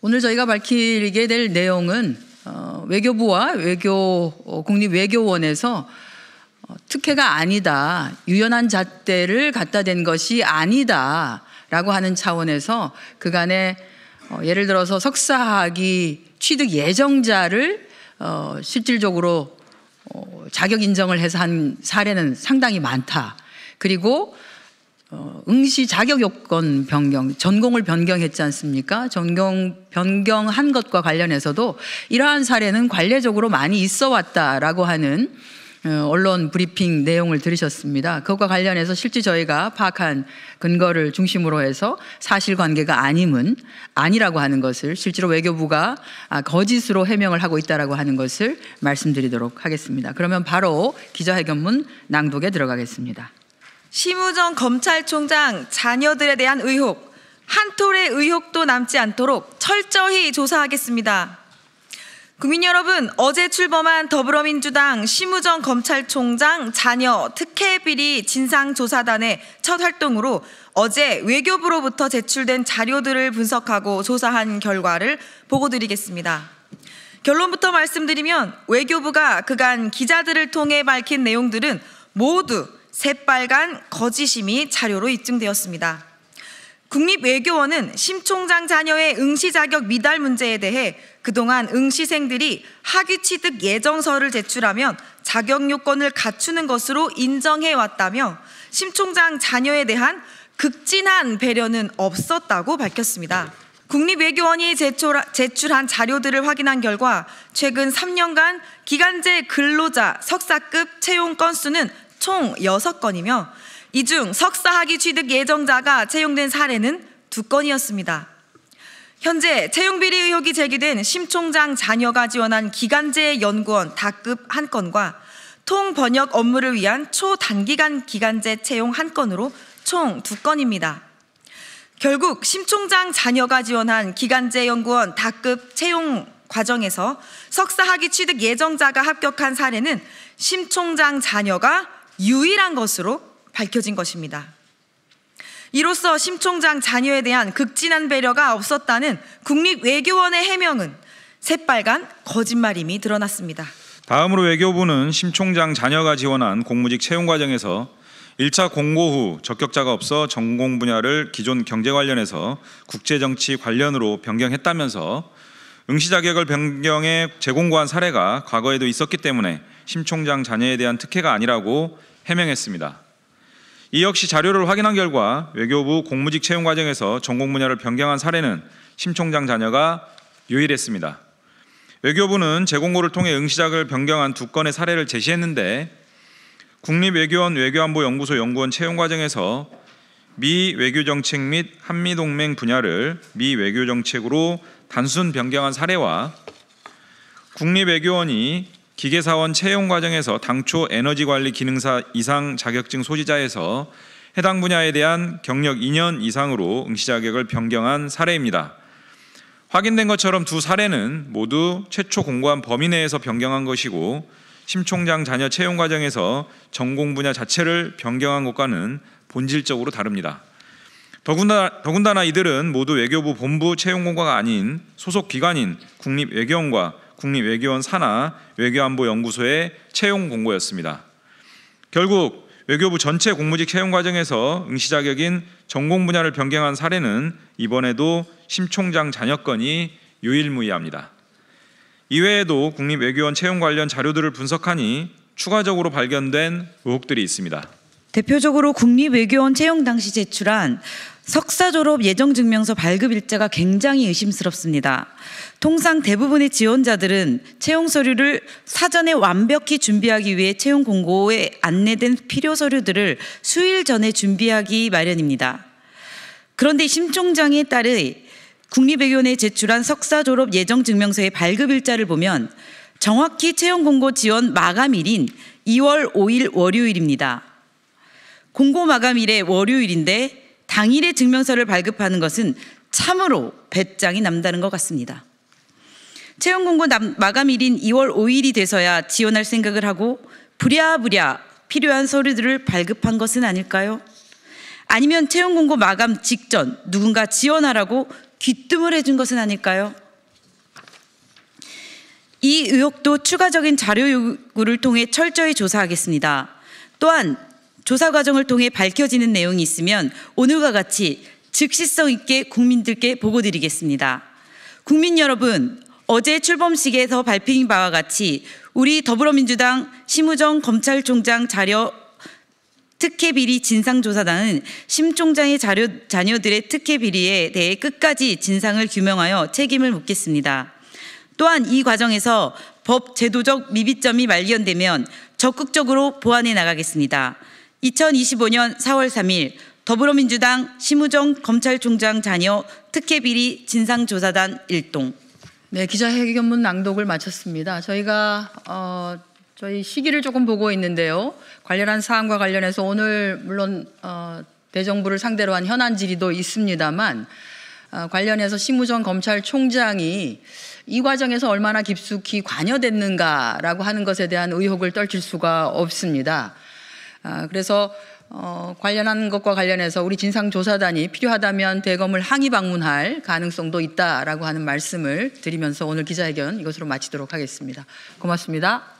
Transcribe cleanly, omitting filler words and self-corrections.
오늘 저희가 밝히게 될 내용은 외교부와 국립외교원에서 특혜가 아니다, 유연한 잣대를 갖다 댄 것이 아니다라고 하는 차원에서 그간에 예를 들어서 석사학위 취득 예정자를 실질적으로 자격 인정을 해서 한 사례는 상당히 많다. 그리고 응시 자격 요건 변경, 전공을 변경했지 않습니까? 전공 변경한 것과 관련해서도 이러한 사례는 관례적으로 많이 있어 왔다라고 하는 언론 브리핑 내용을 들으셨습니다. 그것과 관련해서 실제 저희가 파악한 근거를 중심으로 해서 사실관계가 아니라고 하는 것을 실제로 외교부가 거짓으로 해명을 하고 있다라고 하는 것을 말씀드리도록 하겠습니다. 그러면 바로 기자회견문 낭독에 들어가겠습니다. 심우정 검찰총장 자녀들에 대한 의혹, 한 톨의 의혹도 남지 않도록 철저히 조사하겠습니다. 국민 여러분, 어제 출범한 더불어민주당 심우정 검찰총장 자녀 특혜비리 진상조사단의 첫 활동으로 어제 외교부로부터 제출된 자료들을 분석하고 조사한 결과를 보고드리겠습니다. 결론부터 말씀드리면 외교부가 그간 기자들을 통해 밝힌 내용들은 모두 새빨간 거짓임이 자료로 입증되었습니다. 국립외교원은 심 총장 자녀의 응시 자격 미달 문제에 대해 그동안 응시생들이 학위 취득 예정서를 제출하면 자격 요건을 갖추는 것으로 인정해왔다며 심 총장 자녀에 대한 극진한 배려는 없었다고 밝혔습니다. 국립외교원이 제출한 자료들을 확인한 결과 최근 3년간 기간제 근로자 석사급 채용 건수는 총 6건이며 이 중 석사학위 취득 예정자가 채용된 사례는 2건이었습니다. 현재 채용비리 의혹이 제기된 심 총장 자녀가 지원한 기간제 연구원 다급 1건과 통번역 업무를 위한 초단기간 기간제 채용 1건으로 총 2건입니다. 결국 심 총장 자녀가 지원한 기간제 연구원 다급 채용 과정에서 석사학위 취득 예정자가 합격한 사례는 심 총장 자녀가 유일한 것으로 밝혀진 것입니다. 이로써 심 총장 자녀에 대한 극진한 배려가 없었다는 국립외교원의 해명은 새빨간 거짓말임이 드러났습니다. 다음으로 외교부는 심 총장 자녀가 지원한 공무직 채용 과정에서 1차 공고 후 적격자가 없어 전공 분야를 기존 경제 관련해서 국제정치 관련으로 변경했다면서 응시 자격을 변경해 재공고한 사례가 과거에도 있었기 때문에 심 총장 자녀에 대한 특혜가 아니라고 해명했습니다. 이 역시 자료를 확인한 결과 외교부 공무직 채용 과정에서 전공 분야를 변경한 사례는 심 총장 자녀가 유일했습니다. 외교부는 재공고를 통해 응시자격을 변경한 2건의 사례를 제시했는데 국립외교원 외교안보연구소 연구원 채용 과정에서 미 외교정책 및 한미동맹 분야를 미 외교정책으로 단순 변경한 사례와 국립외교원이 기계사원 채용 과정에서 당초 에너지관리 기능사 이상 자격증 소지자에서 해당 분야에 대한 경력 2년 이상으로 응시 자격을 변경한 사례입니다. 확인된 것처럼 2 사례는 모두 최초 공고한 범위 내에서 변경한 것이고 심 총장 자녀 채용 과정에서 전공 분야 자체를 변경한 것과는 본질적으로 다릅니다. 더군다나 이들은 모두 외교부 본부 채용 공고가 아닌 소속 기관인 국립외교원과 국립외교원 산하 외교안보연구소의 채용 공고였습니다. 결국 외교부 전체 공무직 채용 과정에서 응시 자격인 전공 분야를 변경한 사례는 이번에도 심 총장 자녀 건이 유일무이합니다. 이외에도 국립외교원 채용 관련 자료들을 분석하니 추가적으로 발견된 의혹들이 있습니다. 대표적으로 국립외교원 채용 당시 제출한 석사 졸업 예정증명서 발급 일자가 굉장히 의심스럽습니다. 통상 대부분의 지원자들은 채용 서류를 사전에 완벽히 준비하기 위해 채용 공고에 안내된 필요 서류들을 수일 전에 준비하기 마련입니다. 그런데 심 총장에 따르 국립외교원에 제출한 석사 졸업 예정증명서의 발급 일자를 보면 정확히 채용 공고 지원 마감일인 2월 5일 월요일입니다. 공고 마감일에 월요일인데 당일에 증명서를 발급하는 것은 참으로 배짱이 남다른 것 같습니다. 채용 공고 마감일인 2월 5일이 돼서야 지원할 생각을 하고 부랴부랴 필요한 서류들을 발급한 것은 아닐까요? 아니면 채용 공고 마감 직전 누군가 지원하라고 귀뜸을 해준 것은 아닐까요? 이 의혹도 추가적인 자료 요구를 통해 철저히 조사하겠습니다. 또한 조사 과정을 통해 밝혀지는 내용이 있으면 오늘과 같이 즉시성 있게 국민들께 보고드리겠습니다. 국민 여러분, 어제 출범식에서 발표인 바와 같이 우리 더불어민주당 심우정 검찰총장 자료 특혜비리 진상조사단은 심 총장의 자녀들의 특혜비리에 대해 끝까지 진상을 규명하여 책임을 묻겠습니다. 또한 이 과정에서 법 제도적 미비점이 발견되면 적극적으로 보완해 나가겠습니다. 2025년 4월 3일 더불어민주당 심우정 검찰총장 자녀 특혜비리 진상조사단 1동. 네, 기자회견문 낭독을 마쳤습니다. 저희가 저희 시기를 조금 보고 있는데요. 관련한 사안과 관련해서 오늘 물론 대정부를 상대로 한 현안 질의도 있습니다만 관련해서 심우정 검찰총장이 이 과정에서 얼마나 깊숙이 관여됐는가라고 하는 것에 대한 의혹을 떨칠 수가 없습니다. 그래서 관련한 것과 관련해서 우리 진상조사단이 필요하다면 대검을 항의 방문할 가능성도 있다라고 하는 말씀을 드리면서 오늘 기자회견 이것으로 마치도록 하겠습니다. 고맙습니다.